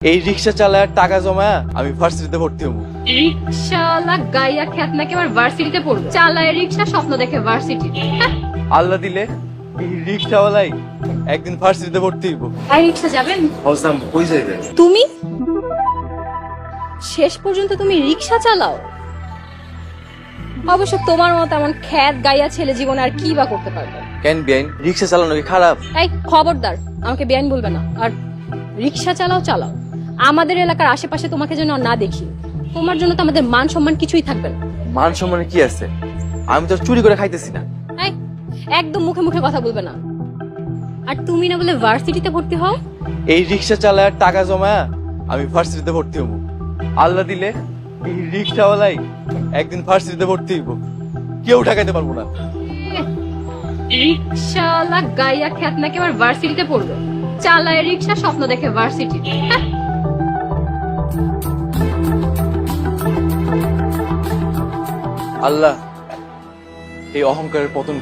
এই রিক্সা চালায় টাকা জমা আমি ভার্সিটিতে ভর্তি হবো। রিক্সাওয়ালা গাইয়া খ্যাত নাকি আমার ভার্সিটিতে পড়বে, চালায় রিক্সা স্বপ্ন দেখে ভার্সিটি। আল্লাহ দিলে এই রিক্সাওয়ালাই একদিন ভার্সিটিতে ভর্তি হইব। আর রিক্সা যাবেন হসাম কই যাইবেন? তুমি? শেষ পর্যন্ত তুমি রিক্সা চালাও? অবশ্য তোমার মতো এমন খ্যাত গাইয়া ছেলে জীবনে আর কি বা করতে পারবে? কেন বেআইন? রিক্সা চালানো কি খারাপ? এই খবরদার, আমাকে বেআইন বলবে না। আর রিক্সা চালাও চালাও, আমাদের এলাকার আশেপাশে তোমাকে যেন না দেখি। তোমার জন্য তো আমাদের মান সম্মান কিছুই থাকবে না। মান সম্মানে কি আছে? আমি তো চুরি করে খাইতেছি না। এই একদম মুখে মুখে কথা বলবে না। আর তুমি না বলে ভার্সিটিতে ভর্তি হও? এই রিক্সা চালায় টাকা জমা আমি ভার্সিটিতে ভর্তি হবো। আল্লাহ দিলে এই রিক্সাওয়ালাই একদিন ভার্সিটিতে ভর্তি হইব। কেউ ঠেকাইতে পারবো না। রিক্সাওয়ালা গাইয়া খ্যাত নাকি আমার ভার্সিটিতে পড়বে, চালায় রিক্সা স্বপ্ন দেখে ভার্সিটি। আল্লাহ এই অহংকারের পতন